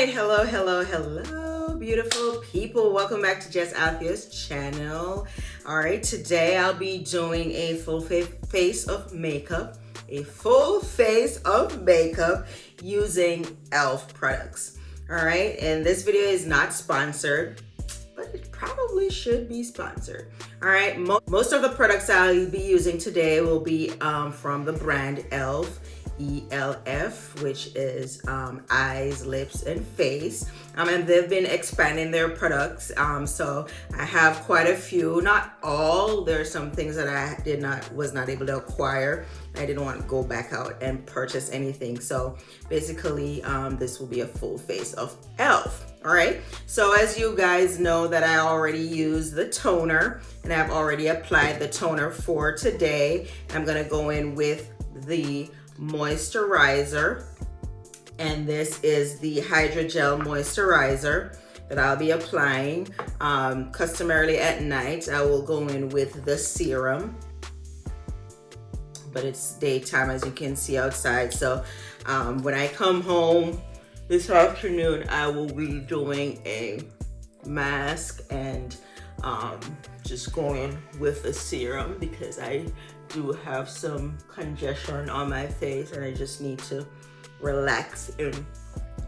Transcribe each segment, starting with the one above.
right, hello, beautiful people. Welcome back to Jess Althea's channel. All right, today I'll be doing a full face of makeup, using e.l.f. products. All right, and this video is not sponsored, but it probably should be sponsored. All right, most of the products I'll be using today will be from the brand e.l.f. ELF, which is eyes, lips, and face. And they've been expanding their products. So I have quite a few, not all. There are some things that I was not able to acquire. I didn't want to go back out and purchase anything. So basically, this will be a full face of e.l.f. All right. So as you guys know that I already used the toner and I've already applied the toner for today. I'm going to go in with the moisturizer, and this is the Hydrogel Moisturizer that I'll be applying. Customarily at night I will go in with the serum, but it's daytime as you can see outside. So when I come home this afternoon, I will be doing a mask and just going with the serum because I do have some congestion on my face and I just need to relax and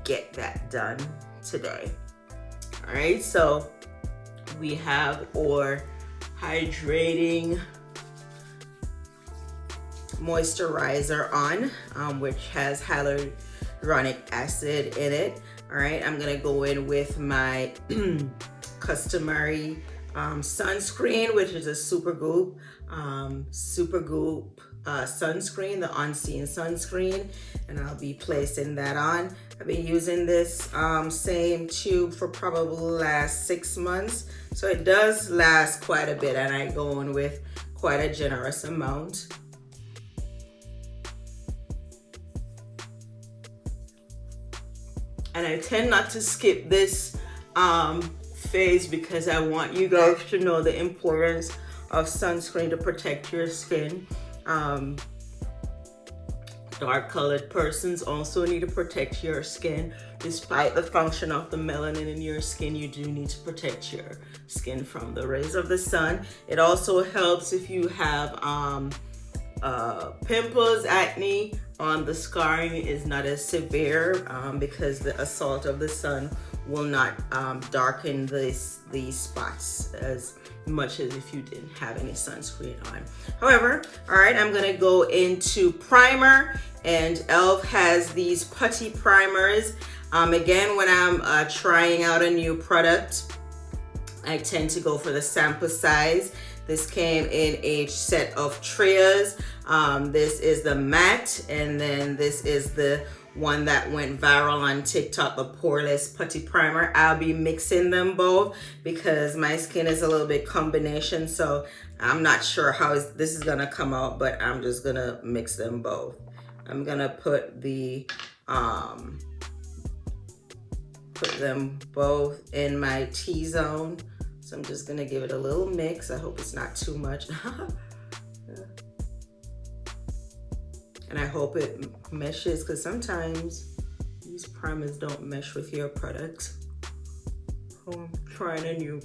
get that done today. All right, so we have our hydrating moisturizer on, which has hyaluronic acid in it. All right, I'm gonna go in with my customary sunscreen, which is a Super Goop sunscreen, the Unseen sunscreen, and I'll be placing that on. I've been using this same tube for probably the last 6 months, so it does last quite a bit, and I go in with quite a generous amount. And I tend not to skip this phase because I want you guys to know the importance of sunscreen to protect your skin. Dark colored persons also need to protect your skin. Despite the function of the melanin in your skin, you do need to protect your skin from the rays of the sun. It also helps if you have pimples, acne. The scarring is not as severe because the assault of the sun will not darken these spots as much as if you didn't have any sunscreen on. However, all right, I'm gonna go into primer, and e.l.f. has these putty primers. Again, when I'm trying out a new product, I tend to go for the sample size. This came in a set of trias. This is the matte, and then this is the one that went viral on TikTok, the Poreless Putty Primer. I'll be mixing them both because my skin is a little bit combination, so I'm not sure how this is gonna come out, but I'm just gonna mix them both. I'm gonna put them both in my T-zone. So I'm just gonna give it a little mix. I hope it's not too much. And I hope it meshes, because sometimes these primers don't mesh with your products. So I'm trying a new.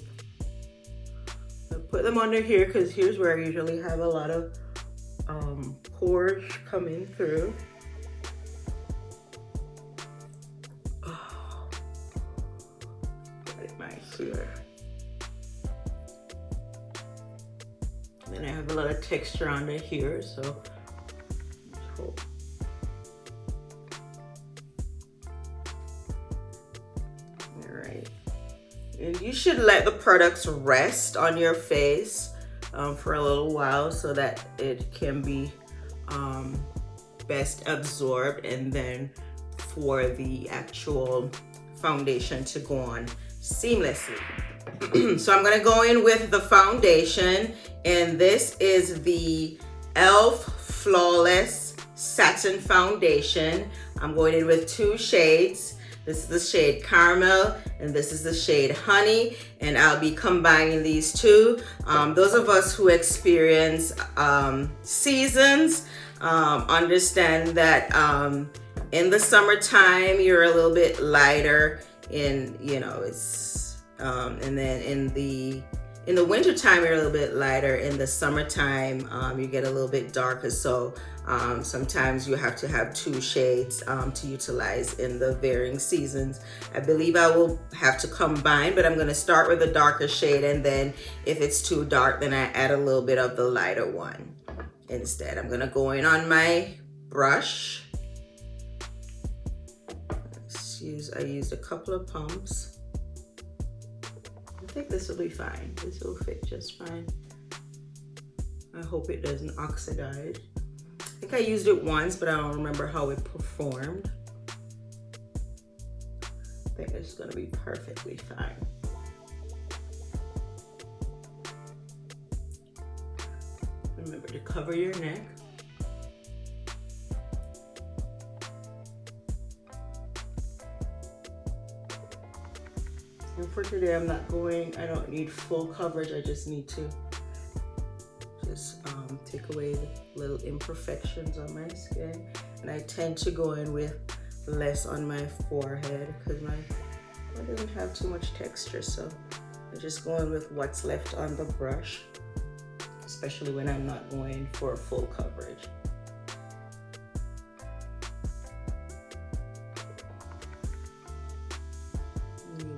I put them under here because here's where I usually have a lot of pores coming through. Oh, right my here. And I have a lot of texture under here, so. All right, and you should let the products rest on your face for a little while so that it can be best absorbed, and then for the actual foundation to go on seamlessly. So I'm gonna go in with the foundation, and this is the e.l.f. Flawless Satin Foundation. I'm going in with 2 shades. This is the shade Caramel, and this is the shade Honey, and I'll be combining these two. Those of us who experience seasons understand that In the summertime, you're a little bit lighter in, you know, it's, and then in the wintertime, you're a little bit lighter. In the summertime, you get a little bit darker. So sometimes you have to have 2 shades to utilize in the varying seasons. I believe I will have to combine, but I'm gonna start with a darker shade, and then if it's too dark, then I add a little bit of the lighter one instead. I'm gonna go in on my brush. I used a couple of pumps. I think this will be fine. This will fit just fine. I hope it doesn't oxidize. I think I used it once, but I don't remember how it performed. I think it's gonna be perfectly fine. Remember to cover your neck. And for today, I don't need full coverage. I just need to take away the little imperfections on my skin. And I tend to go in with less on my forehead because my doesn't have too much texture. So I just go in with what's left on the brush, especially when I'm not going for full coverage.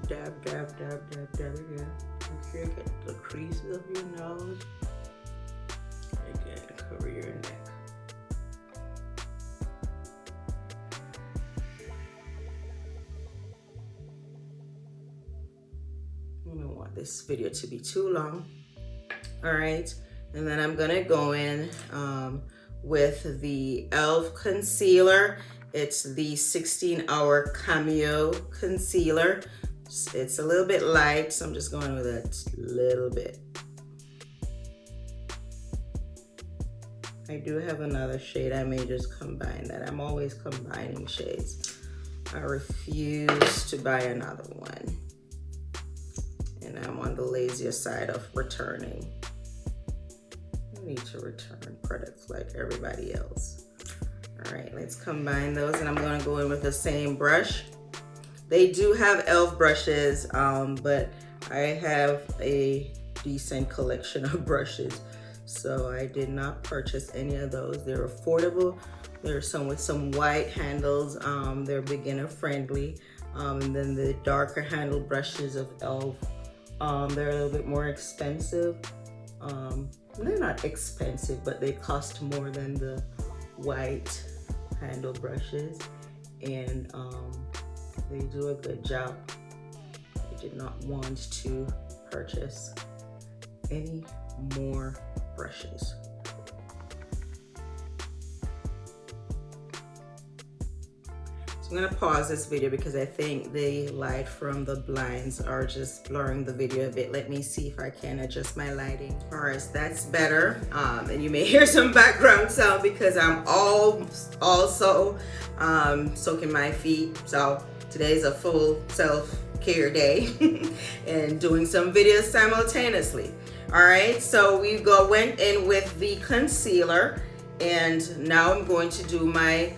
Dab, dab, dab, dab, dab again. Make sure you get the creases of your nose. Again, cover your neck. I don't want this video to be too long. All right, and then I'm gonna go in with the e.l.f. concealer. It's the 16-hour Cameo concealer. It's a little bit light, so I'm just going with a little bit. I do have another shade. I may just combine that. I'm always combining shades. I refuse to buy another one. And I'm on the lazier side of returning. I need to return products like everybody else. All right, let's combine those, and I'm gonna go in with the same brush. They do have e.l.f. brushes, but I have a decent collection of brushes, so I did not purchase any of those. They're affordable. There are some with some white handles. They're beginner friendly. And then the darker handle brushes of e.l.f. They're a little bit more expensive. They're not expensive, but they cost more than the white handle brushes, and they do a good job. I did not want to purchase any more brushes. So I'm gonna pause this video because I think the light from the blinds are just blurring the video a bit. Let me see if I can adjust my lighting. All right, so that's better. And you may hear some background sound because I'm also soaking my feet. So today's a full self-care day and doing some videos simultaneously. All right, so we went in with the concealer, and now I'm going to do my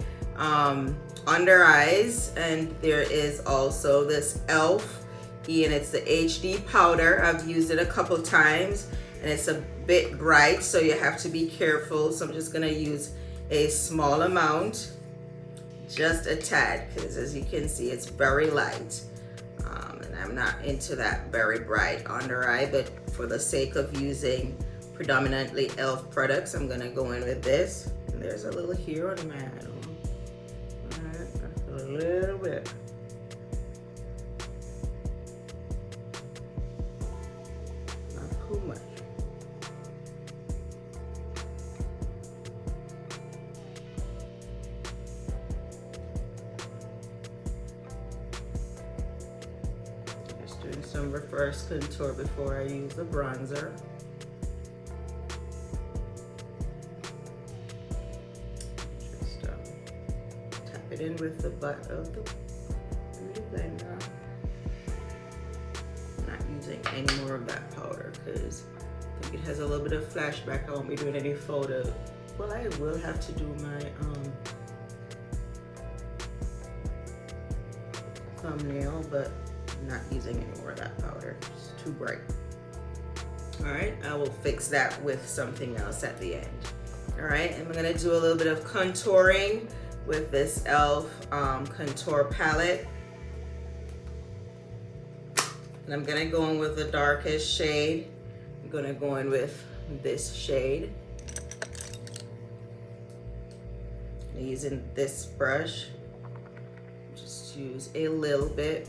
under eyes, and there is also this e.l.f. and it's the HD powder. I've used it a couple times, and it's a bit bright, so you have to be careful. So I'm just gonna use a small amount, just a tad, because as you can see, it's very light. And I'm not into that very bright under eye, but for the sake of using predominantly e.l.f. products, I'm gonna go in with this. And there's a little here on my hand. A little bit. Not too much. Just doing some reverse contour before I use the bronzer. In with the butt of the beauty blender. I'm not using any more of that powder because I think it has a little bit of flashback. I won't be doing any photo. Well, I will have to do my thumbnail, but I'm not using any more of that powder. It's too bright. All right, I will fix that with something else at the end. All right, and I'm gonna do a little bit of contouring with this e.l.f. Contour palette. And I'm gonna go in with the darkest shade. I'm gonna go in with this shade. I'm using this brush. Just use a little bit.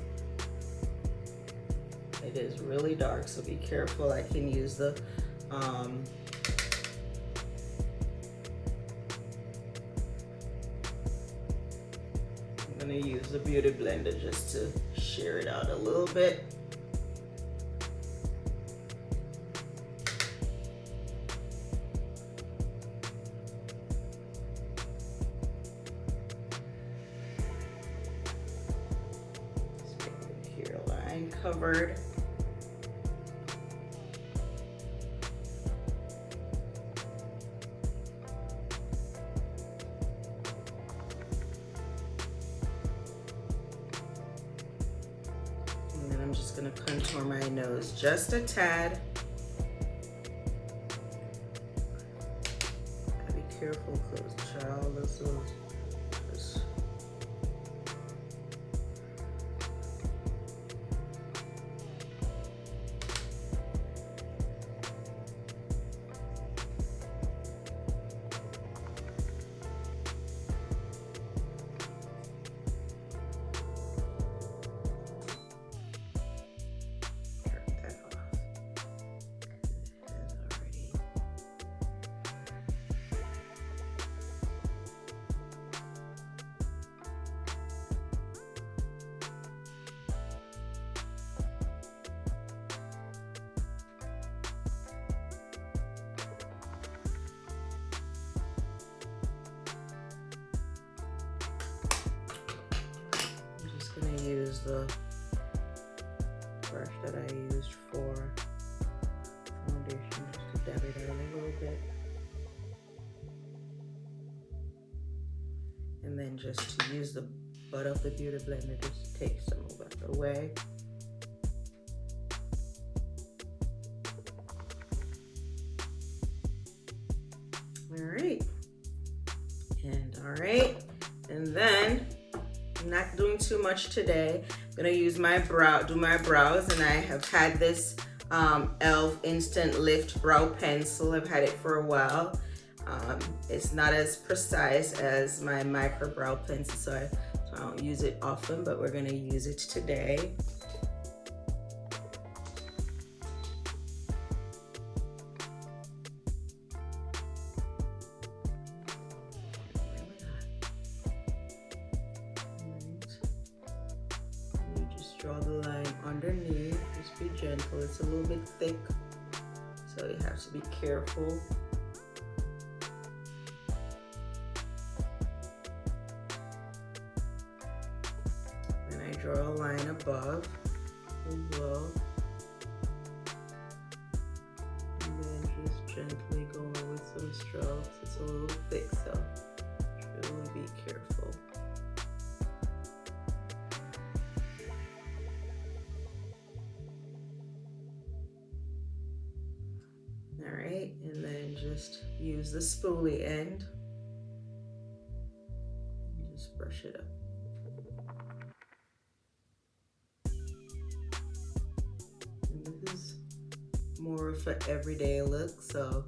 It is really dark, so be careful. I can use the I'm gonna use the beauty blender just to shear it out a little bit. Here, line covered. I'm just gonna contour my nose just a tad. Gotta be careful, cause child, this is just. Use the brush that I used for foundation just to dab it in a little bit. And then just to use the butt of the beauty blender just to take some of it away. All right, and then I'm not doing too much today. I'm gonna use my do my brows, and I have had this e.l.f. Instant Lift Brow Pencil. I've had it for a while. It's not as precise as my micro brow pencil, so I don't use it often, but we're gonna use it today. Draw the line underneath, just be gentle. It's a little bit thick, so you have to be careful. And I draw a line above as well. And then just gently go over with some strokes. It's a little thick, so really be careful. Alright, and then just use the spoolie end. Just brush it up. And this is more of an everyday look, so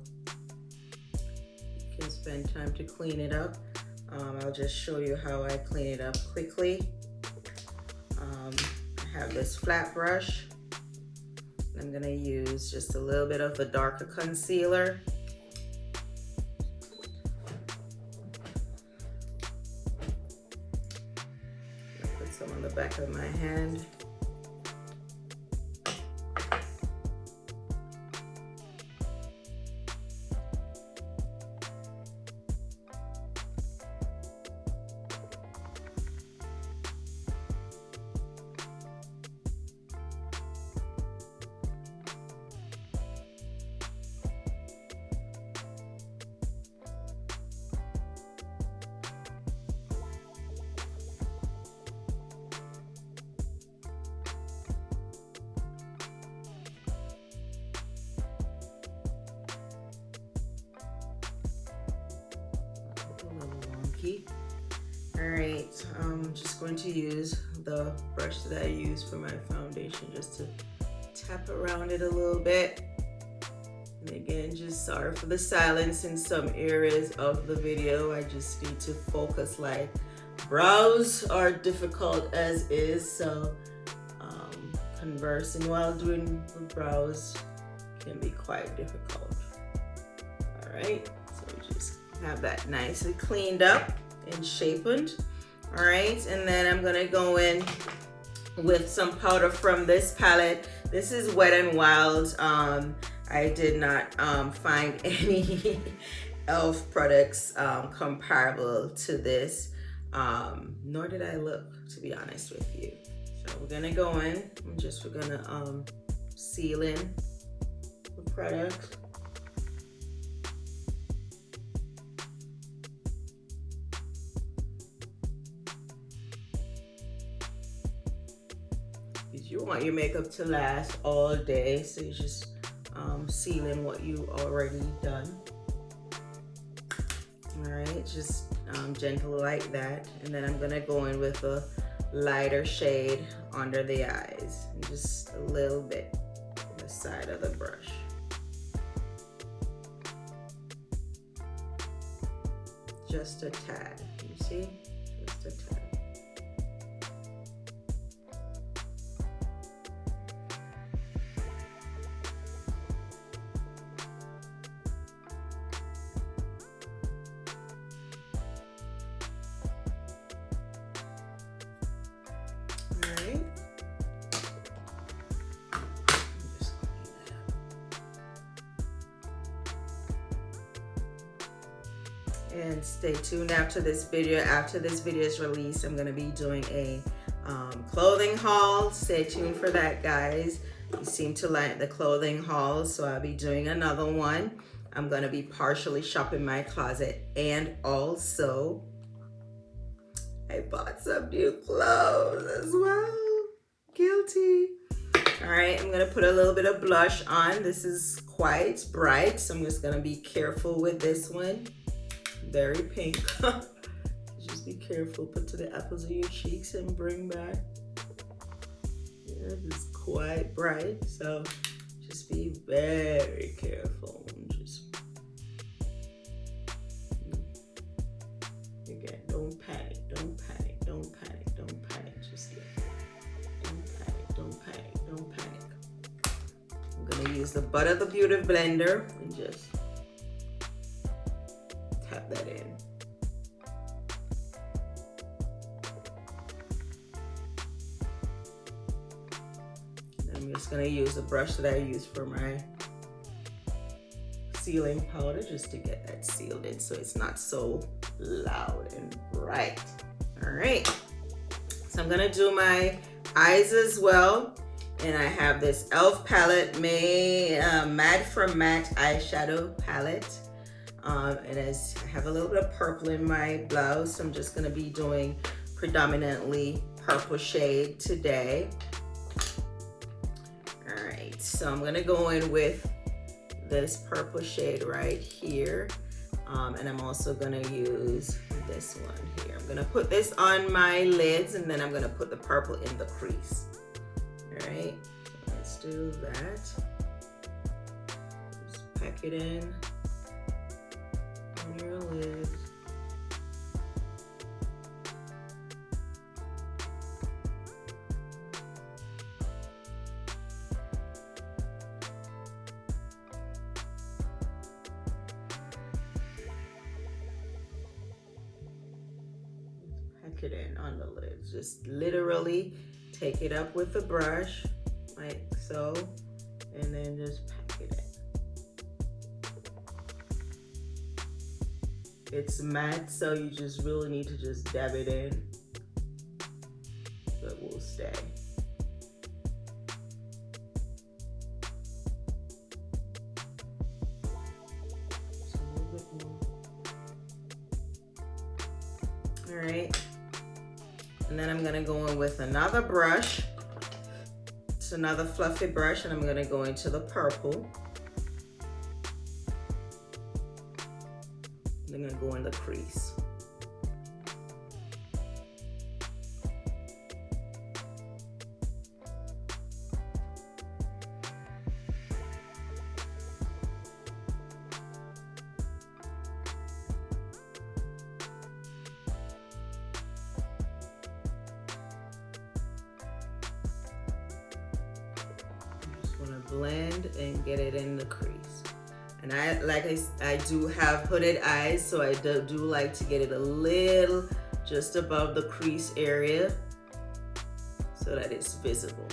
you can spend time to clean it up. I'll just show you how I clean it up quickly. I have this flat brush. I'm gonna use just a little bit of the darker concealer. I'll put some on the back of my hand. chunky. All right, I'm just going to use the brush that I use for my foundation just to tap around it a little bit. And again, just sorry for the silence in some areas of the video. I just need to focus. Like, brows are difficult as is, so conversing while doing the brows can be quite difficult. All right, so we just have that nicely cleaned up and shapened. All right, and then I'm gonna go in with some powder from this palette. This is Wet n Wild. I did not find any e.l.f. products comparable to this, nor did I look, to be honest with you. So we're gonna go in and we're gonna seal in the product. You want your makeup to last all day, so you just seal in what you already done. All right, just gentle like that, and then I'm gonna go in with a lighter shade under the eyes, and just a little bit on the side of the brush. Just a tad, you see, just a tad. And stay tuned after this video. After this video is released, I'm going to be doing a clothing haul. Stay tuned for that, guys. You seem to like the clothing haul, so I'll be doing another one. I'm going to be partially shopping my closet, and also I bought some new clothes as well. Guilty. All right, I'm going to put a little bit of blush on. This is quite bright, so I'm just going to be careful with this one. Very pink. Just be careful. Put to the apples of your cheeks and bring back. Yeah, this is quite bright, so just be very careful. Just again, don't panic. Don't panic. Don't panic. Don't panic. Just don't panic. Don't panic. Don't panic. I'm gonna use the butt of the Beauty blender and just tap that in. And I'm just gonna use the brush that I use for my sealing powder just to get that sealed in so it's not so loud and bright. All right, so I'm gonna do my eyes as well. And I have this e.l.f. palette, Matte from Matte eyeshadow palette. And as I have a little bit of purple in my blouse, I'm just gonna be doing predominantly purple shade today. All right, so I'm gonna go in with this purple shade right here. And I'm also gonna use this one here. I'm gonna put this on my lids, and then I'm gonna put the purple in the crease. All right, so let's do that. Just pack it in on your lid. Pack it in on the lid. Just literally take it up with the brush like so, and then just pack it in. It's matte, so you just really need to just dab it in so it will stay. Just a little bit more. All right. And then I'm gonna go in with another brush. It's another fluffy brush, and I'm gonna go into the purple. I'm gonna go in the crease. blend and get it in the crease. And I do have hooded eyes, so I do like to get it a little just above the crease area so that it's visible.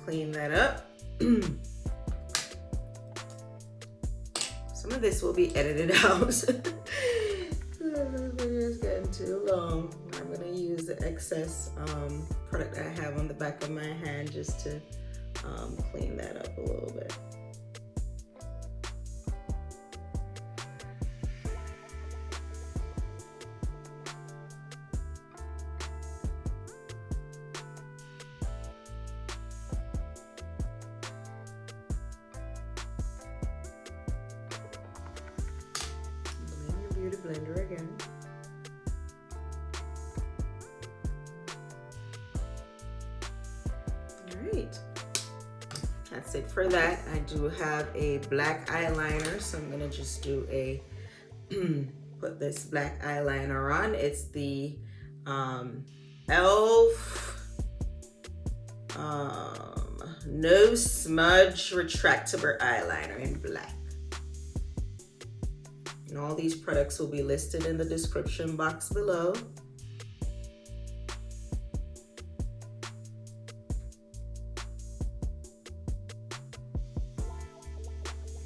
Clean that up. Some of this will be edited out. This video is getting too long. I'm gonna use the excess product I have on the back of my hand just to clean that up a little bit. Blender again. All right, that's it for that. I do have a black eyeliner, so I'm gonna just do a put this black eyeliner on. It's the Elf No Smudge Retractable Eyeliner in black. And all these products will be listed in the description box below.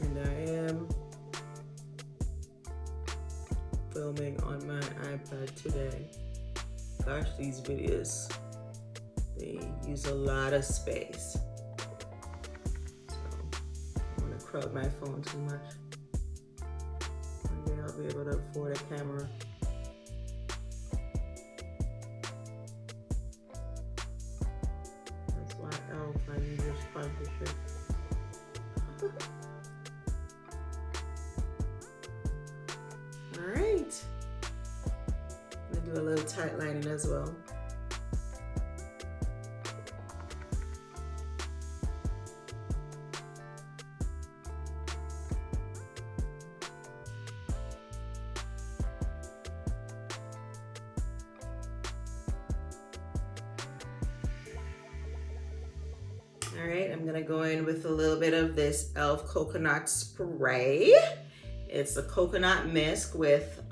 And I am filming on my iPad today. Gosh, these videos, they use a lot of space. So I don't want to crowd my phone too much. I'll be able to afford a camera. That's why Elf, I need your sponsorship. All right. I'm gonna do a little tight lining as well. All right, I'm gonna go in with a little bit of this Elf coconut spray. It's a coconut mist with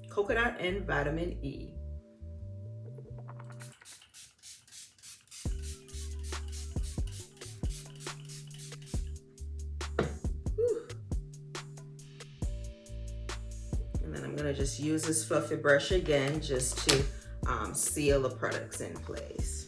coconut and vitamin E. Whew. And then I'm gonna just use this fluffy brush again just to seal the products in place.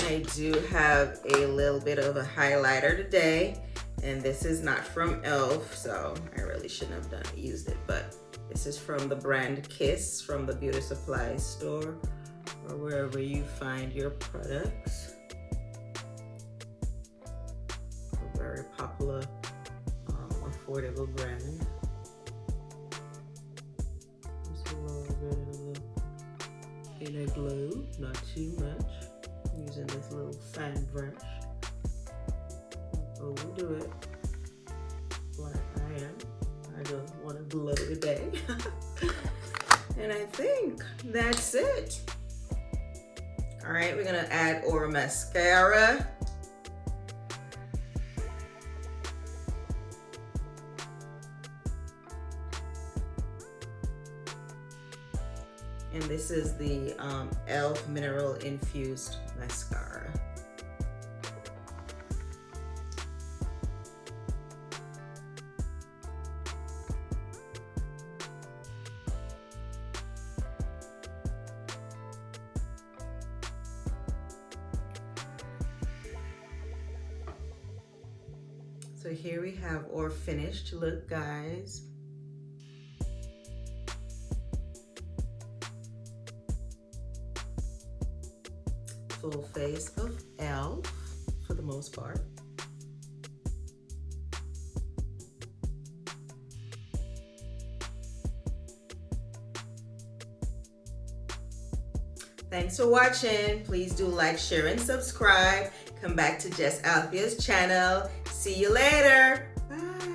I do have a little bit of a highlighter today, and this is not from Elf, so I really shouldn't have used it, but this is from the brand Kiss from the beauty supply store or wherever you find your products. A very popular, affordable brand. Just inner glow, not too much. Using this little fan brush. Overdo it like I am. I don't want to glow today. And I think that's it. All right, we're gonna add our mascara. And this is the e.l.f. Mineral Infused Mascara. So here we have our finished look, guys. Full face of e.l.f. for the most part. Thanks for watching. Please do like, share, and subscribe. Come back to Jess Althea's channel. See you later. Bye.